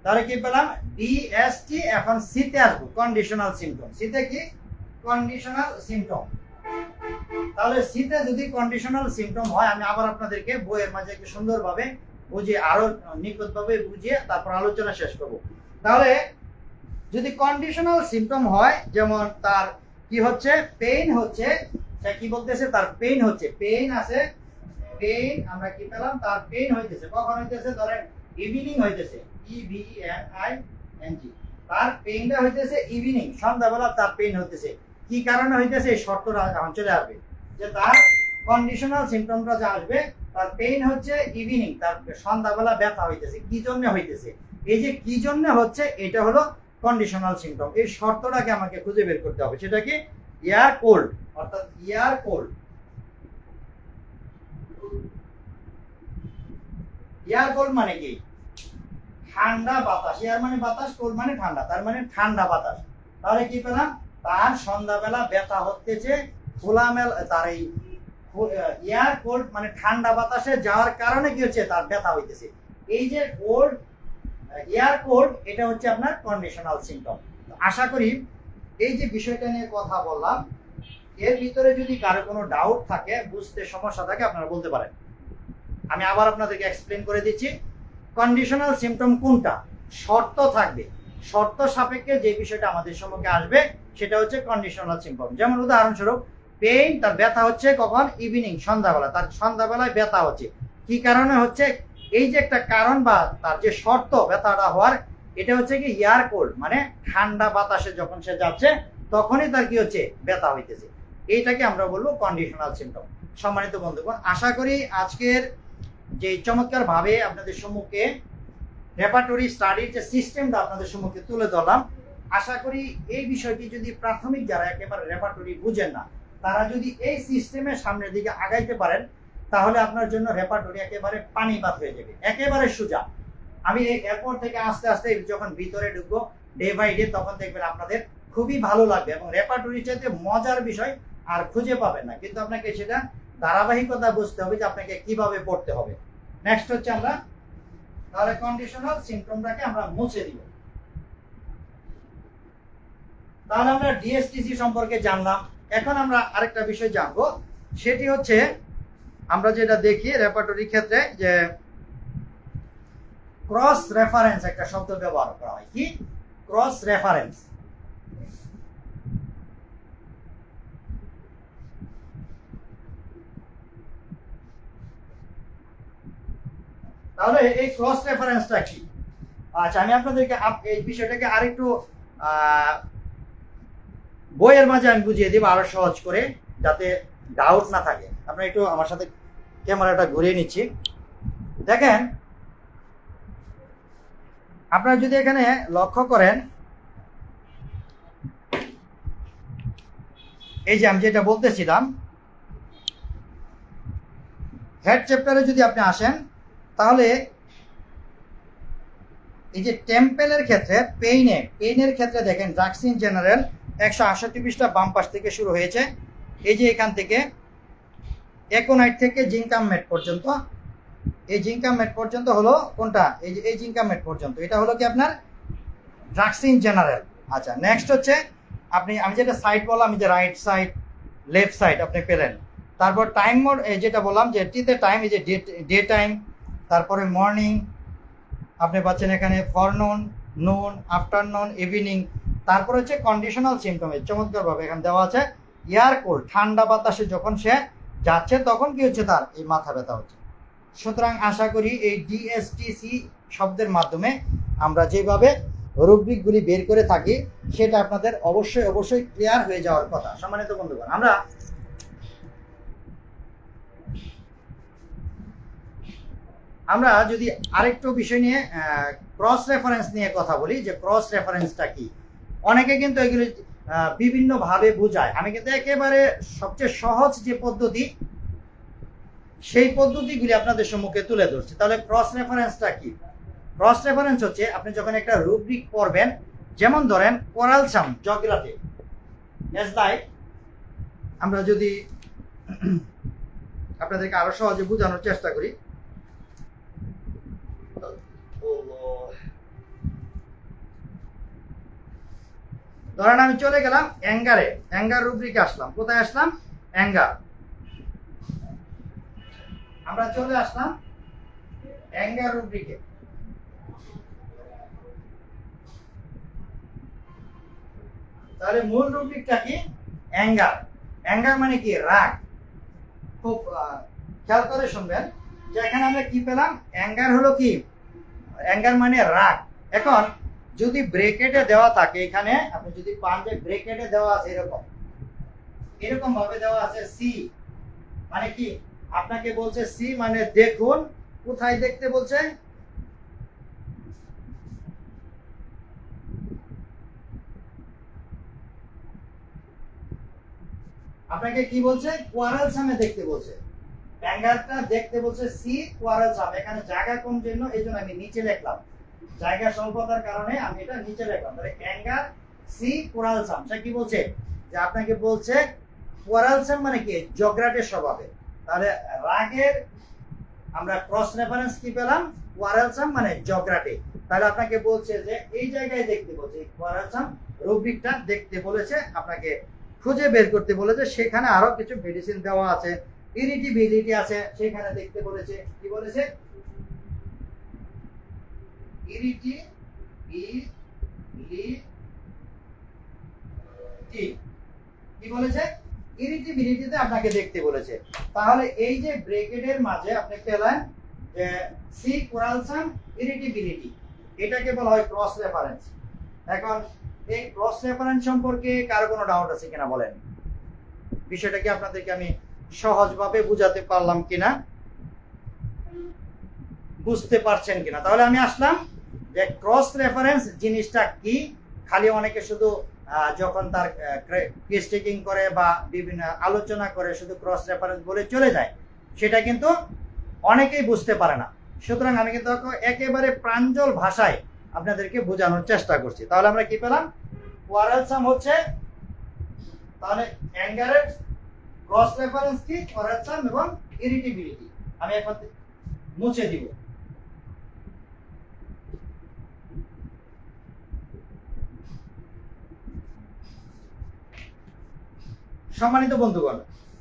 তাহলে কি পেলাম, ডিএসটি। এখন সিতে আসবো, কন্ডিশনাল সিম্পটম। সিতে কি, কন্ডিশনাল সিম্পটম। তাহলে সিতে যদি কন্ডিশনাল সিম্পটম হয়, আমি আবার আপনাদেরকে বইয়ের মাঝে একটু সুন্দরভাবে বুঝিয়ে, আরো নিখুঁতভাবে বুঝিয়ে তারপর আলোচনা শেষ করব। তাহলে যদি কন্ডিশনাল সিম্পটম হয়, যেমন তার কি হচ্ছে, পেইন হচ্ছে, সে কি বলতেছে, তার পেইন হচ্ছে, পেইন আছে, পেইন আমরা কি পেলাম, তার পেইন হইতেছে কখন হইতেছে, ধরেন ইভিনিং হইতেছে, EVENING, তার পেইনটা হইতেছে ইভিনিং, সন্ধ্যাবেলা তার পেইন হইতেছে। কি কারণে হইতেছে এই শর্তটা এখন চলে আসবে, যে তার কন্ডিশনাল সিম্পটমটা যা আসবে, তার পেইন হচ্ছে ইভিনিং, তার সন্ধ্যাবেলা ব্যথা হইতেছে। কি জন্য হইতেছে, এই যে কি জন্য হচ্ছে, এটা হলো কন্ডিশনাল সিম্পটম। এই শর্তটাকে আমাকে খুঁজে বের করতে হবে, সেটা কি, এয়ার কোল্ড, অর্থাৎ এয়ার কোল্ড। এয়ার কোল্ড মানে কি, ঠান্ডা বাতাস। এয়ার মানে বাতাস, কোল্ড মানে ঠান্ডা, তার মানে ঠান্ডা বাতাস। তাহলে কি পেলাম, তার সন্ধ্যাবেলা ব্যথা হতেছে, খোলামেলা, তার এই এয়ার কোল্ড মানে ঠান্ডা বাতাসে যাওয়ার কারণে কি হচ্ছে, তার ব্যথা হইতেছে। এই যে কোল্ড, এয়ার কোল্ড, এটা হচ্ছে আপনার কন্ডিশনাল সিম্পটম। আশা করি এই যে বিষয়টা নিয়ে কথা বললাম, এর ভিতরে যদি কারো কোনো ডাউট থাকে, বুঝতে সমস্যা থাকে, আপনারা বলতে পারেন। আমি আবার আপনাদেরকে এক্সপ্লেন করে দিচ্ছি। কন্ডিশনাল সিম্পটম কোনটা, শর্ত থাকবে, শর্ত সাপেক্ষে যে বিষয়টা আমাদের সম্মুখে আসবে সেটা হচ্ছে কন্ডিশনাল সিম্পটম। যেমন উদাহরণস্বরূপ, পেইন, তার ব্যথা হচ্ছে কখন, ইভিনিং, সন্ধ্যাবেলা, তার সন্ধ্যাবেলায় ব্যথা হচ্ছে। কি কারণে হচ্ছে, এই যে একটা কারণ বা তার যে শর্ত ব্যথাটা হওয়ার, এটা হচ্ছে কি এয়ার কোল্ড, মানে ঠান্ডা বাতাসে যখন সে যাচ্ছে তখনই তার কি হচ্ছে, ব্যথা হইতেছে। এইটাকে আমরা বলবো কন্ডিশনাল সিম্পটম। সম্মানিত বন্ধুগণ, আশা করি আজকের যে চমৎকার ভাবে আপনাদের সম্মুখে রেপার্টরি স্টাডির যে সিস্টেমটা আপনাদের সম্মুখে তুলে ধরলাম, আশা করি এই বিষয়টি যদি প্রাথমিক যারা একেবারে রেপার্টরি বুঝেন না, তারা যদি এই সিস্টেমের সামনের দিকে আগাইতে পারেন, তাহলে আপনার জন্য রেপার্টরি একেবারে পানিপাত হয়ে যাবে, একেবারে সোজা। আমি এরপর থেকে আস্তে আস্তে যখন ভিতরে ঢুকবো ডে বাই ডে, তখন দেখবেন আপনাদের খুবই ভালো লাগবে, এবং রেপার্টরির চাইতে মজার বিষয় আর খুঁজে পাবেন না। কিন্তু আপনাকে সেটা ধারাবাহিকতা বুঝতে হবে যে আপনাকে কিভাবে পড়তে হবে। নেক্সট হচ্ছে আমরা তাহলে কন্ডিশনাল সিম্পটমটাকে আমরা মুছে দিব। তাহলে আমরা ডিএসটিসি সম্পর্কে জানলাম। এখন আমরা আরেকটা বিষয় জানবো, সেটি হচ্ছে আমরা যেটা দেখি রেপার্টরির ক্ষেত্রে, যে ক্রস রেফারেন্স একটা শব্দ ব্যবহার করা হয়। কি, ক্রস রেফারেন্স। তাহলে এই ক্রস রেফারেন্সটা কি? আচ্ছা, আমি আপনাদেরকে এই বিষয়টাকে আরেকটু বইয়ের মাঝে আমি বুঝিয়ে দিব আরো সহজ করে, যাতে ডাউট না থাকে। আপনারা একটু আমার সাথে ক্যামেরাটা ঘুরিয়ে নিচ্ছি। দেখেন, আপনারা যদি এখানে লক্ষ্য করেন, এই যে আমি যেটা বলতেছিলাম, হেড চ্যাপ্টারে যদি আপনি আসেন, তাহলে এই যে টেম্পেলের ক্ষেত্রে, পেইনের ক্ষেত্রে দেখেন, ড্রাগস ইন জেনারেল 168 পৃষ্ঠা বাম পাশ থেকে শুরু হয়েছে। এই যে এখান থেকে একোনাইট থেকে জিঙ্কামেট পর্যন্ত, এই জিঙ্কামেট পর্যন্ত হলো কোনটা, এই যে এই জিঙ্কামেট পর্যন্ত, এটা হলো কি আপনার ড্রাগস ইন জেনারেল। আচ্ছা, নেক্সট হচ্ছে আমি যেটা সাইড বললাম, যে রাইট সাইড, লেফট সাইড আপনি পেলেন। তারপর টাইম মোড, যেটা বললাম যে টিতে টাইম, এই যে ডে টাইম, তারপরে মর্নিং আপনি পাচ্ছেন এখানে, ফরনুন, নুন, আফটারনুন, ইভিনিং। তারপর হচ্ছে কন্ডিশনাল সিম্পটম, চমৎকার ভাবে এখানে দেওয়া আছে, এয়ার কোল্ড, ঠান্ডা বাতাসে যখন সে যাচ্ছে তখন কি হচ্ছে, তার এই মাথা ব্যথা হচ্ছে। সুতরাং আশা করি এই ডিএসটিসি শব্দের মাধ্যমে আমরা যেভাবে রুব্রিকগুলি বের করে থাকি, সেটা আপনাদের অবশ্যই ক্লিয়ার হয়ে যাওয়ার কথা। সম্মানিত বন্ধুগণ, আমরা যদি আরেকটু বিষয় নিয়ে ক্রস রেফারেন্স নিয়ে কথা বলি, যে ক্রস রেফারেন্সটা কি। অনেকে কিন্তু এগুলি বিভিন্ন ভাবে বোঝায়। আমি কিন্তু একেবারে সবচেয়ে সহজ যে পদ্ধতি, সেই পদ্ধতিগুলি আপনাদের সম্মুখে তুলে ধরছি। তাহলে ক্রস রেফারেন্সটা কি? ক্রস রেফারেন্স হচ্ছে আপনি যখন একটা রুব্রিক পড়বেন, যেমন ধরেন কোরাল সাম জিওগ্রাফি, আমরা যদি আপনাদেরকে আরো সহজে বোঝানোর চেষ্টা করি, ধরেন আমি চলে গেলাম অ্যাঙ্গার রুব্রিকে আসলাম। কোথায় আসলাম? অ্যাঙ্গার। আমরা চলে আসলাম অ্যাঙ্গার রুব্রিকে। তাহলে মূল রুব্রিকটা কি? অ্যাঙ্গার। অ্যাঙ্গার মানে কি? রাগ, খুব খেয়াল করে শুনবেন যে এখানে আমরা কি পেলাম, অ্যাঙ্গার হলো কি, অ্যাঙ্গার মানে রাগ। এখন যদি ব্রেকেটে দেওয়া থাকে, এখানে আপনি যদি পান যে ব্রেকেটে দেওয়া আছে এরকম এরকম ভাবে দেওয়া আছে সি, মানে কি আপনাকে বলছে সি মানে দেখুন, কোথায় দেখতে বলছে, আপনাকে কি বলছে, কোয়ারেলসামে দেখতে বলছে, অ্যাঙ্গারটা দেখতে বলছে সি কোয়ারেলসাম। এখানে জায়গা কম জন্য এই জন্য আমি নিচে লিখলাম, জায়গা স্বল্পতার কারণে আমি এটা নিচে লিখলাম। তাহলে অ্যাঙ্গার সি কোয়ারেলসাম, সে কি বলছে যে আপনাকে বলছে কোয়ারেলসাম মানে কি জগরাটের স্বভাবে। তাহলে রাগের আমরা ক্রস রেফারেন্স কি পেলাম, কোয়ারেলসাম মানে জগরাটে। তাহলে আপনাকে বলছে যে এই জায়গায় দেখতে বলছে, কোয়ারেলসাম রুব্রিকটা দেখতে বলেছে, আপনাকে খুঁজে বের করতে বলেছে। সেখানে আরো কিছু মেডিসিন দেওয়া আছে, ইরিটেবিলিটি আছে, সেখানে দেখতে বলেছে, কি বলেছে, ইরিটেবিলিটি, কি বলেছে, ইরিটেবিলিটিতে আপনাকে দেখতে বলেছে। তাহলে এই যে ব্রেকেটের মাঝে আপনি পেলেন যে সি কোয়ারেলসাম ইরিটেবিলিটি, এটাকে বলা হয় ক্রস রেফারেন্স। এখন এই ক্রস রেফারেন্স সম্পর্কে কারো কোনো ডাউট আছে কিনা বলেন, বিষয়টা কি আপনাদেরকে আমি সহজভাবে বুঝাতে পারলাম কিনা, বুঝতে পারছেন কিনা? তাহলে আমি আসলাম যে ক্রস রেফারেন্স জিনিসটা কি। খালি অনেকে শুধু যখন তার কেস টেকিং করে বা বিভিন্ন আলোচনা করে শুধু ক্রস রেফারেন্স বলে চলে যায়, সেটা কিন্তু অনেকেই বুঝতে পারে না। সুতরাং আমি কিন্তু একেবারে প্রাঞ্জল ভাষায় আপনাদেরকে বোঝানোর চেষ্টা করছি। তাহলে আমরা কি পেলাম, কোয়ারেলসাম হচ্ছে, তাহলে অ্যাঙ্গারের ক্রস রেফারেন্স কি, কোয়ারেলসাম এবং ইরিটেবিলিটি। আমি এখন মুছে দিব। সম্মানিত বন্ধুগণ,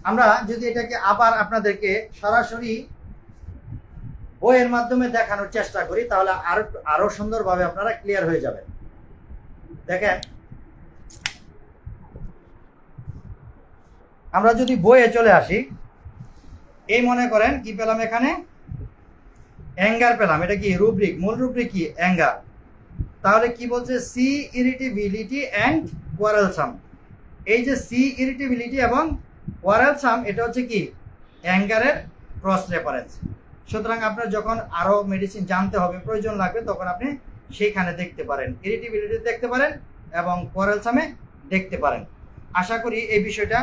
আমরা যদি এটাকে আবার আপনাদেরকে সরাসরি বইয়ের মাধ্যমে দেখানোর চেষ্টা করি, তাহলে আরো সুন্দরভাবে আপনারা ক্লিয়ার হয়ে যাবেন। দেখেন, আমরা যদি বইয়ে চলে আসি, এই মনে করেন কি পেলাম, এখানে অ্যাঙ্গার পেলাম, এটা কি রুব্রিক, মূল রুব্রিক কি অ্যাঙ্গার। তাহলে কি বলছে, সি ইরিটেবিলিটি অ্যান্ড কোয়ারেলসাম। এই যে সি ইরিটেবিলিটি এবং কোয়ারেলসাম, এটা হচ্ছে কি অ্যাঙ্গারের ক্রস রেফারেন্স। সুতরাং আপনার যখন আরো মেডিসিন জানতে হবে, প্রয়োজন লাগবে, তখন আপনি সেইখানে দেখতে পারেন, ইরিটেবিলিটি দেখতে পারেন এবং কোয়ারেলসামে দেখতে পারেন। আশা করি এই বিষয়টা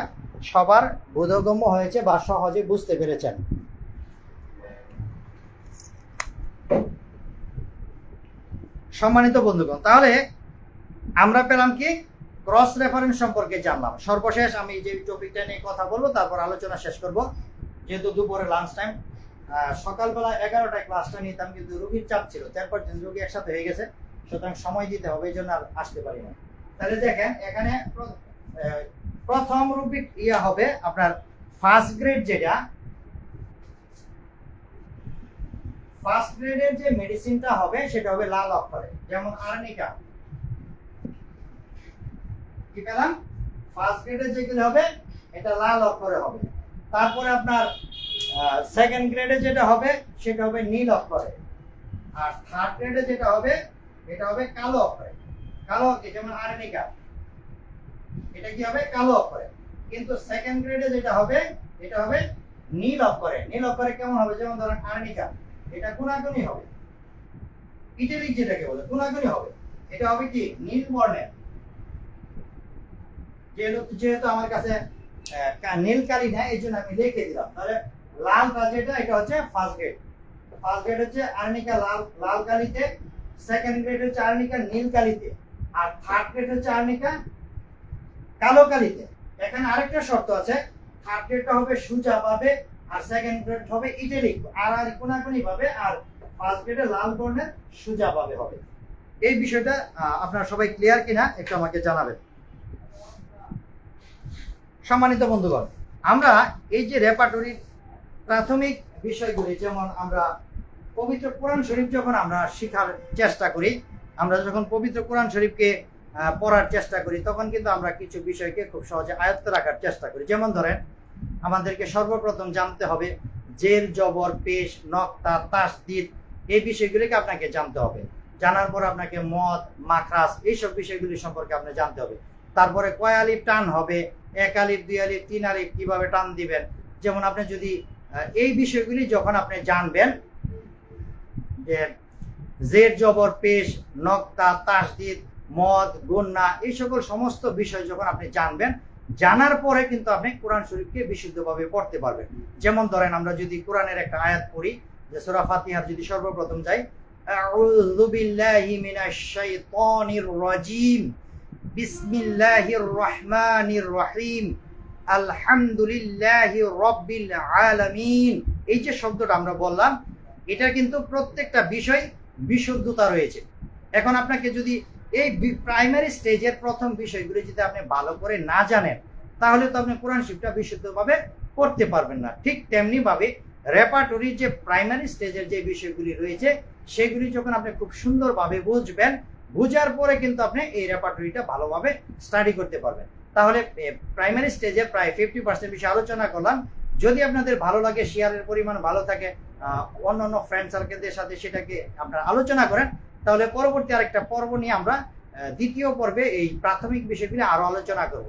সবার বোধগম্য হয়েছে বা সহজে বুঝতে পেরেছেন। সম্মানিত বন্ধুগণ, তাহলে আমরা পেলাম কি, ক্রস রেফারেন্স সম্পর্কে জানলাম। সর্বশেষ আমি যে টপিকটা নিয়ে কথা বলবো, তারপর আলোচনা শেষ করব। যেহেতু দুপুরে লাঞ্চ টাইম, সকালবেলা 11টায় ক্লাসটা নিতাম, কিন্তু রোগীর চাপ ছিল, 4-5 রোগী একসাথে হয়ে গেছে, সুতরাং সময় দিতে হবে, এই জন্য আর আসতে পারি না। তাহলে দেখেন, এখানে প্রথম রুব্রিক ইয়া হবে আপনার ফার্স্ট গ্রেড, যেটা ফার্স্ট গ্রেডের যে মেডিসিনটা হবে সেটা হবে লাল অক্ষরে, যেমন আর্নিকা। কি পেলাম, ফার্স্ট গ্রেডের যেগুলো হবে এটা লাল অক্ষরে হবে। তারপরে আপনার সেকেন্ড গ্রেডে যেটা হবে সেটা হবে নীল অক্ষরে, আর থার্ড গ্রেডে যেটা হবে এটা হবে কালো অক্ষরে। কালো, যেমন আর্নিকা, এটা কি হবে, কালো অক্ষরে। কিন্তু সেকেন্ড গ্রেডে যেটা হবে এটা হবে নীল অক্ষরে। নীল অক্ষরে কেমন হবে, যেমন ধরেন আর্নিকা, এটা গুণাগুণী হবে, ইটালিক যেটাকে বলে গুণাগুণী হবে, এটা হবে কি নীল বর্ণের। যেহেতু আমার কাছে নীল কালি নেই, এই জন্য আমি লিখে দিলাম। তাহলে লালটা যেটা, এটা হচ্ছে ফার্স্ট গ্রেড। ফার্স্ট গ্রেড হচ্ছে আর্নিকা লাল কালিতে, সেকেন্ড গ্রেড হচ্ছে আর্নিকা নীল কালিতে, আর থার্ড গ্রেড হচ্ছে আর্নিকা কালো কালিতে। এখানে আরেকটা শর্ত আছে, থার্ড গ্রেডটা হবে সুজা পাবে, আর সেকেন্ড গ্রেড হবে ইটালিক আর কোনাকুনি পাবে, আর ফার্স্ট গ্রেডে লাল বর্ণের সুজা পাবে হবে। এই বিষয়টা আপনারা সবাই ক্লিয়ার কিনা একটু আমাকে জানাবেন। সম্মানিত বন্ধুগণ, আমরা এই যে রেপার্টরির প্রাথমিক বিষয়গুলি, যেমন আমরা পবিত্র কোরআন শরীফ যখন আমরা শেখার চেষ্টা করি, আমরা যখন পবিত্র কোরআন শরীফকে পড়ার চেষ্টা করি, তখন কিন্তু আমরা কিছু বিষয়কে খুব সহজে আয়ত্তে রাখার চেষ্টা করি। যেমন ধরেন, আমাদেরকে সর্বপ্রথম জানতে হবে জের জবর পেশ নক্তা তাসদিদ এই বিষয়গুলিকে আপনাকে জানতে হবে। জানার পর আপনাকে মদ মাখরাজ এইসব বিষয়গুলি সম্পর্কে আপনি জানতে হবে। তারপরে কয় আলিফ টান হবে, 1 আলিফ 2 আলিফ 3 আলিফ কিভাবে টান দিবেন, যেমন আপনি যদি এই বিষয়গুলি যখন আপনি জানবেন, যে জের জবর পেশ নক্তা তাসদিদ মদ গুন্না এই সকল সমস্ত বিষয় যখন আপনি জানবেন, জানার পরে কিন্তু আপনি কোরআন শরীফকে বিশুদ্ধভাবে পড়তে পারবেন। যেমন ধরেন আমরা যদি কোরআনের একটা আয়াত পড়ি, যে সূরা ফাতিহার যদি সর্বপ্রথম যাই, আউযু বিল্লাহি মিনাশ শাইতানির রাজিম বিসমিল্লাহির রহমানির রহিম আলহামদুলিল্লাহি রাব্বিল আলামিন, এই যে শব্দটা আমরা বললাম, এটা কিন্তু প্রত্যেকটা বিষয় বিশুদ্ধতা রয়েছে। এখন আপনাকে যদি এই প্রাইমারি স্টেজের প্রথম বিষয়গুলি যদি আপনি ভালো করে না জানেন, তাহলে তো আপনি কোরআন শরীফটা বিশুদ্ধভাবে পড়তে পারবেন না। ঠিক তেমনি ভাবে রেপার্টরির যে প্রাইমারি স্টেজের যে বিষয়গুলি রয়েছে, সেগুলি যখন আপনি খুব সুন্দরভাবে বুঝবেন, বুঝার পরে কিন্তু আপনি এই রেপার্টরিটা ভালোভাবে স্টাডি করতে পারবেন। তাহলে প্রাইমারি স্টেজে প্রায় 50% বিষয় আলোচনা করলাম। যদি আপনাদের ভালো লাগে, শেয়ারের পরিমাণ ভালো থাকে, অন্যান্য ফ্রেন্ড সার্কেলদের সাথে সেটাকে আপনারা আলোচনা করেন, তাহলে পরবর্তী আরেকটা পর্ব নিয়ে আমরা দ্বিতীয় পর্বে এই প্রাথমিক বিষয়গুলি আরো আলোচনা করব।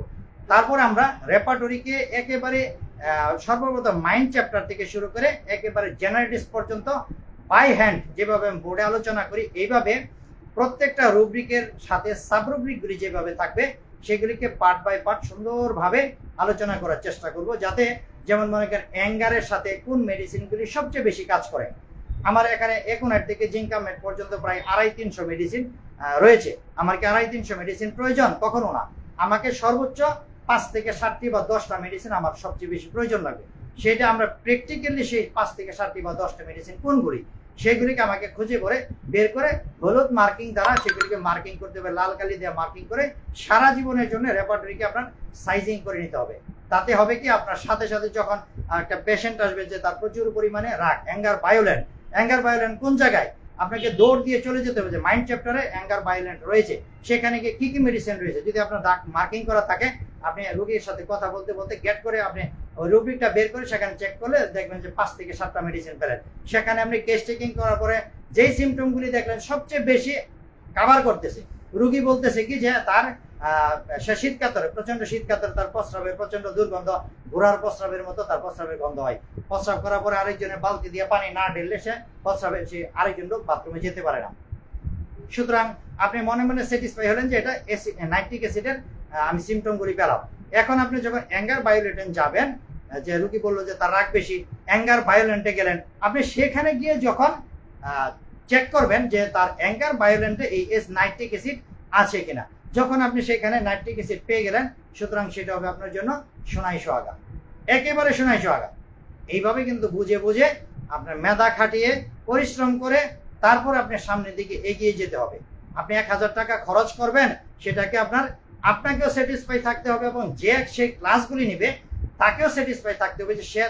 তারপর আমরা রেপার্টরিকে একেবারে সর্বপ্রথম মাইন্ড চ্যাপ্টার থেকে শুরু করে একেবারে জেনারেটিভস পর্যন্ত বাই হ্যান্ড যেভাবে বোর্ডে আলোচনা করি, এইভাবে প্রত্যেকটা রুব্রিকের সাথে সাব রুব্রিকগুলি যেভাবে থাকবে, সেগুলিকে পার্ট বাই পার্ট সুন্দরভাবে আলোচনা করার চেষ্টা করব, যাতে যেমন মনে করেন অ্যাঙ্গারের সাথে কোন মেডিসিনগুলি সবচেয়ে বেশি কাজ করে। আমার এখানে একুনাইট থেকে জিঙ্কামেট পর্যন্ত প্রায় 250-300 মেডিসিন রয়েছে। আমার কি 250-300 মেডিসিন প্রয়োজন? কখনো না। আমাকে সর্বোচ্চ 5 থেকে 7টি বা 10টা মেডিসিন আমার সবচেয়ে বেশি প্রয়োজন লাগবে। সেটা আমরা প্র্যাকটিক্যালি সেই 5 থেকে 7টি বা 10টা মেডিসিন কোনগুলি, সেগুলিকে আমাকে খুঁজে করে বের করে হলুদ মার্কিং দ্বারা সেগুলিকে মার্কিং করতে হবে, লাল কালি দিয়ে মার্কিং করে সারা জীবনের জন্য রেপার্টরিকে আপনার সাইজিং করে নিতে হবে। তাতে হবে কি, আপনার সাথে সাথে যখন একটা পেশেন্ট আসবে যে তার প্রচুর পরিমাণে রাগ, অ্যাঙ্গার ভায়োলেন্ট কোন জায়গায়, আপনাকে দৌড় দিয়ে চলে যেতে হবে যে মাইন্ড চ্যাপ্টারে অ্যাঙ্গার ভায়োলেন্ট রয়েছে, সেখানে গিয়ে কি কি মেডিসিন রয়েছে। যদি আপনার মার্কিং করা থাকে, আপনি রোগীর সাথে কথা বলতে বলতে গেট করে আপনি ওই রুব্রিকটা বের করে সেখানে চেক করলে দেখবেন যে 5 থেকে 7টা মেডিসিন পেলেন। সেখানে আপনি কেস টেকিং করার পরে যেই সিমটমগুলি দেখলেন সবচেয়ে বেশি কাভার করতেছে, রুগী বলতেছে কি যে তার সে শীত কাতরে, প্রচন্ড শীত কাতরে, তার প্রস্রাবের প্রচন্ড দুর্গন্ধ, ঘোড়ার প্রস্রাবের মতো তার প্রস্রাবের গন্ধ হয়। প্রস্রাব করার পরে আরেকজনের বালতি দিয়ে পানি না ঢেললে সে আরেকজন লোক বাথরুমে যেতে পারে না। সুতরাং আপনি মনে মনে স্যাটিসফাই হলেন যে এটা নাইট্রিক অ্যাসিডের আমি সিমটমগুলি পেলাম। এখন আপনি যখন অ্যাঙ্গার ভায়োলেন্টে যাবেন, যে রুগী বললো যে তার রাগ বেশি, অ্যাঙ্গার ভায়োলেন্টে গেলেন, আপনি সেখানে গিয়ে যখন চেক করবেন যে তার অ্যাঙ্গার ভায়োলেন্টে এই নাইট্রিক অ্যাসিড আছে কিনা, যখন আপনি সেখানে নাইট্রিক অ্যাসিড পেয়ে গেলেন, সুতরাং সেটা হবে আপনার জন্য সোনাই সোহাগা, একেবারে সোনাই সোহাগা। এইভাবে কিন্তু বুঝে বুঝে আপনার মেধা খাটিয়ে পরিশ্রম করে তারপর আপনি সামনের দিকে এগিয়ে যেতে হবে। আপনি 1000 টাকা খরচ করবেন, সেটাকে আপনাকেও স্যাটিসফাই থাকতে হবে, এবং যে সেই ক্লাসগুলি নিবে তাকেও স্যাটিসফাই থাকতে হবে যে সে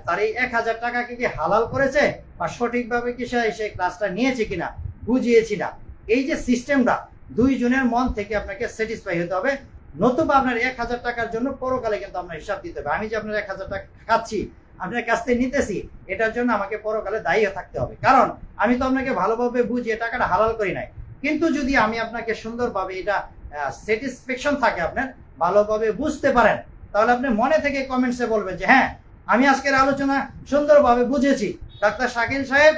তার এই 1000 টাকাকে কি হালাল করেছে, বা সঠিকভাবে কি সেই ক্লাসটা নিয়েছে কিনা, বুঝিয়েছি না। এই যে সিস্টেমটা, দুইজনের মন থেকে আপনাকে স্যাটিসফাই হতে হবে, নতুবা আপনার 1000 টাকার জন্য পরকালে কিন্তু আপনার হিসাব দিতে হবে। আমি যে আপনার 1000 টাকা খাচ্ছি, আপনার কাছ থেকে নিতেছি, এটার জন্য আমাকে পরকালে দায়ী থাকতে হবে, কারণ আমি তো আপনাকে ভালোভাবে বুঝিয়ে টাকাটা হালাল করি নাই। কিন্তু যদি আমি আপনাকে সুন্দরভাবে এটা স্যাটিসফ্যাকশন থাকে, আপনার ভালোভাবে বুঝতে পারেন, তাহলে আপনি মনে থেকে কমেন্টসে বলবেন যে হ্যাঁ, আমি আজকের আলোচনা সুন্দরভাবে বুঝেছি। ডাক্তার শাকিল সাহেব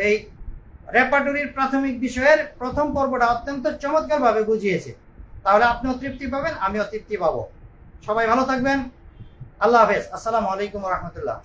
এই রেপার্টরির প্রাথমিক বিষয়ের প্রথম পর্বটা অত্যন্ত চমৎকারভাবে বুঝিয়েছে। তাহলে আপনিও তৃপ্তি পাবেন, আমিও তৃপ্তি পাবো। সবাই ভালো থাকবেন। আল্লাহ হাফেজ। আসসালামু আলাইকুম ওয়া রাহমাতুল্লাহ।